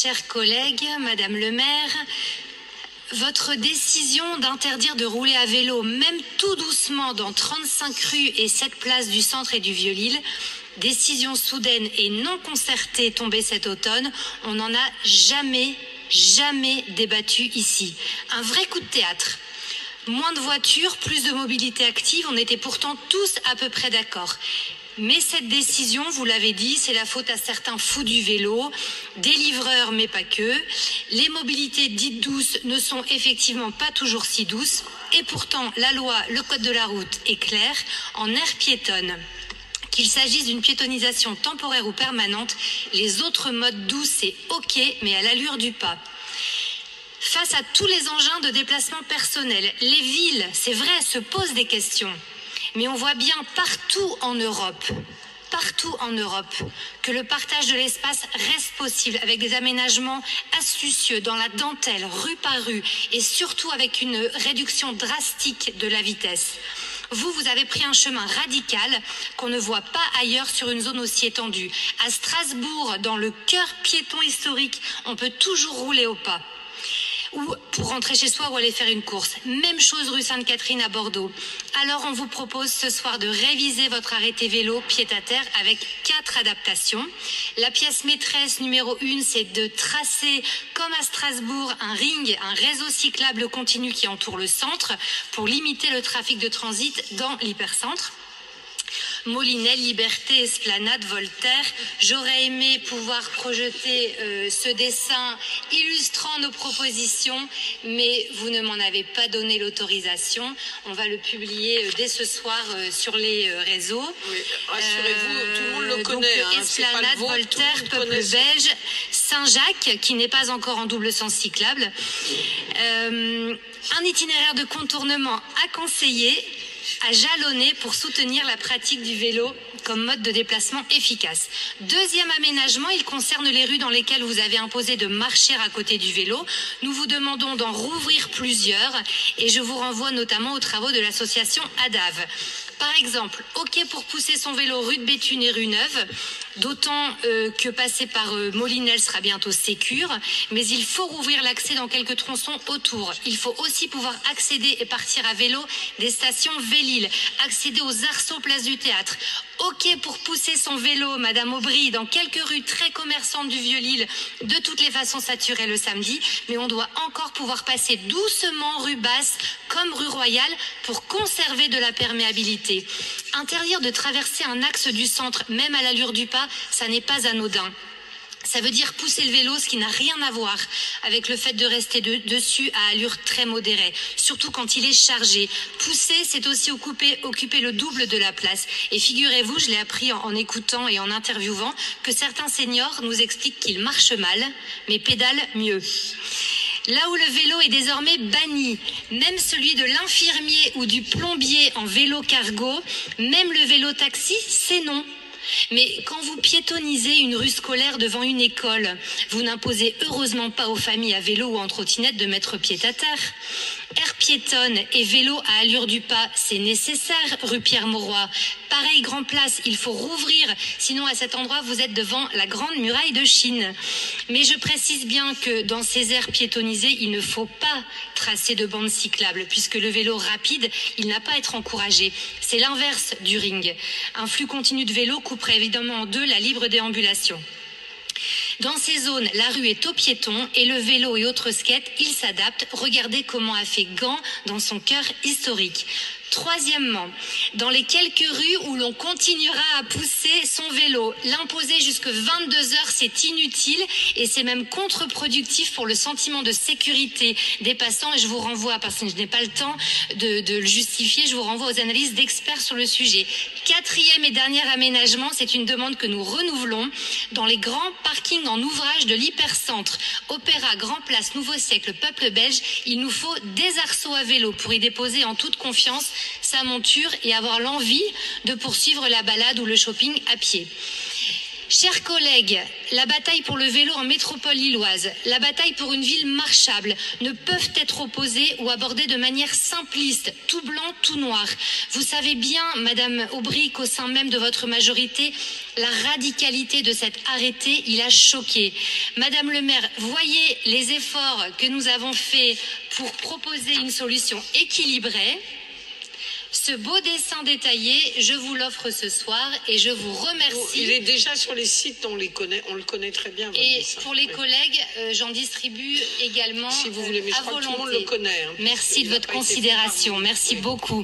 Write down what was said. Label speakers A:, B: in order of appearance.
A: Chers collègues, Madame le maire, votre décision d'interdire de rouler à vélo, même tout doucement, dans 35 rues et 7 places du centre et du Vieux-Lille, décision soudaine et non concertée tombée cet automne, on n'en a jamais débattu ici. Un vrai coup de théâtre. Moins de voitures, plus de mobilité active, on était pourtant tous à peu près d'accord. Mais cette décision, vous l'avez dit, c'est la faute à certains fous du vélo, des livreurs mais pas que. Les mobilités dites douces ne sont effectivement pas toujours si douces. Et pourtant, la loi, le code de la route est clair, en aire piétonne. Qu'il s'agisse d'une piétonisation temporaire ou permanente, les autres modes doux, c'est OK, mais à l'allure du pas. Face à tous les engins de déplacement personnel, les villes, c'est vrai, se posent des questions. Mais on voit bien partout en Europe, que le partage de l'espace reste possible avec des aménagements astucieux dans la dentelle, rue par rue, et surtout avec une réduction drastique de la vitesse. Vous avez pris un chemin radical qu'on ne voit pas ailleurs sur une zone aussi étendue. À Strasbourg, dans le cœur piéton historique, on peut toujours rouler au pas. Ou pour rentrer chez soi ou aller faire une course. Même chose rue Sainte-Catherine à Bordeaux. Alors on vous propose ce soir de réviser votre arrêté vélo pied-à-terre avec 4 adaptations. La pièce maîtresse numéro 1, c'est de tracer, comme à Strasbourg, un ring, un réseau cyclable continu qui entoure le centre pour limiter le trafic de transit dans l'hypercentre. Molinel, Liberté, Esplanade, Voltaire. J'aurais aimé pouvoir projeter ce dessin illustrant nos propositions, mais vous ne m'en avez pas donné l'autorisation. On va le publier dès ce soir sur les réseaux. Oui,
B: rassurez-vous, tout le monde le connaît.
A: Donc, Esplanade, Voltaire, Peuple belge, Saint-Jacques, qui n'est pas encore en double sens cyclable. Un itinéraire de contournement à conseiller, à jalonner pour soutenir la pratique du vélo comme mode de déplacement efficace. Deuxième aménagement, il concerne les rues dans lesquelles vous avez imposé de marcher à côté du vélo. Nous vous demandons d'en rouvrir plusieurs et je vous renvoie notamment aux travaux de l'association ADAV. Par exemple, OK pour pousser son vélo rue de Béthune et rue Neuve, d'autant que passer par Molinel sera bientôt sécure, mais il faut rouvrir l'accès dans quelques tronçons autour. Il faut aussi pouvoir accéder et partir à vélo des stations Vélil, accéder aux arceaux place du Théâtre. OK pour pousser son vélo, Madame Aubry, dans quelques rues très commerçantes du Vieux-Lille, de toutes les façons saturées le samedi, mais on doit encore pouvoir passer doucement rue Basse comme rue Royale pour conserver de la perméabilité. Interdire de traverser un axe du centre, même à l'allure du pas, ça n'est pas anodin. Ça veut dire pousser le vélo, ce qui n'a rien à voir avec le fait de rester dessus à allure très modérée, surtout quand il est chargé. Pousser, c'est aussi occuper le double de la place. Et figurez-vous, je l'ai appris en écoutant et en interviewant, que certains seniors nous expliquent qu'ils marchent mal, mais pédalent mieux. Là où le vélo est désormais banni, même celui de l'infirmier ou du plombier en vélo cargo, même le vélo taxi, c'est non. Mais quand vous piétonisez une rue scolaire devant une école, vous n'imposez heureusement pas aux familles à vélo ou en trottinette de mettre pied à terre. Aire piétonne et vélo à allure du pas, c'est nécessaire, rue Pierre-Mauroy. Pareil, grand place, il faut rouvrir, sinon à cet endroit, vous êtes devant la grande muraille de Chine. Mais je précise bien que dans ces aires piétonisées, il ne faut pas tracer de bandes cyclables, puisque le vélo rapide, il n'a pas à être encouragé. C'est l'inverse du ring. Un flux continu de vélo couperait évidemment en deux la libre déambulation. Dans ces zones, la rue est aux piétons et le vélo et autres skates, ils s'adaptent. Regardez comment a fait Gand dans son cœur historique. Troisièmement, dans les quelques rues où l'on continuera à pousser son vélo, l'imposer jusque 22 heures, c'est inutile et c'est même contre-productif pour le sentiment de sécurité des passants. Et je vous renvoie, parce que je n'ai pas le temps de le justifier, je vous renvoie aux analyses d'experts sur le sujet. Quatrième et dernier aménagement, c'est une demande que nous renouvelons dans les grands parkings en ouvrage de l'hypercentre. Opéra, Grand Place, Nouveau Siècle, Peuple belge, il nous faut des arceaux à vélo pour y déposer en toute confiance sa monture et avoir l'envie de poursuivre la balade ou le shopping à pied. Chers collègues, la bataille pour le vélo en métropole lilloise, la bataille pour une ville marchable ne peuvent être opposées ou abordées de manière simpliste, tout blanc, tout noir. Vous savez bien, Madame Aubry, qu'au sein même de votre majorité, la radicalité de cet arrêté, il a choqué. Madame le maire, voyez les efforts que nous avons faits pour proposer une solution équilibrée. Ce beau dessin détaillé, je vous l'offre ce soir et je vous remercie.
B: Il est déjà sur les sites, on le connaît très bien.
A: Et pour les collègues, j'en distribue également
B: si vous voulez, mais je crois que tout le monde le connaît. Hein,
A: merci de votre considération, merci beaucoup.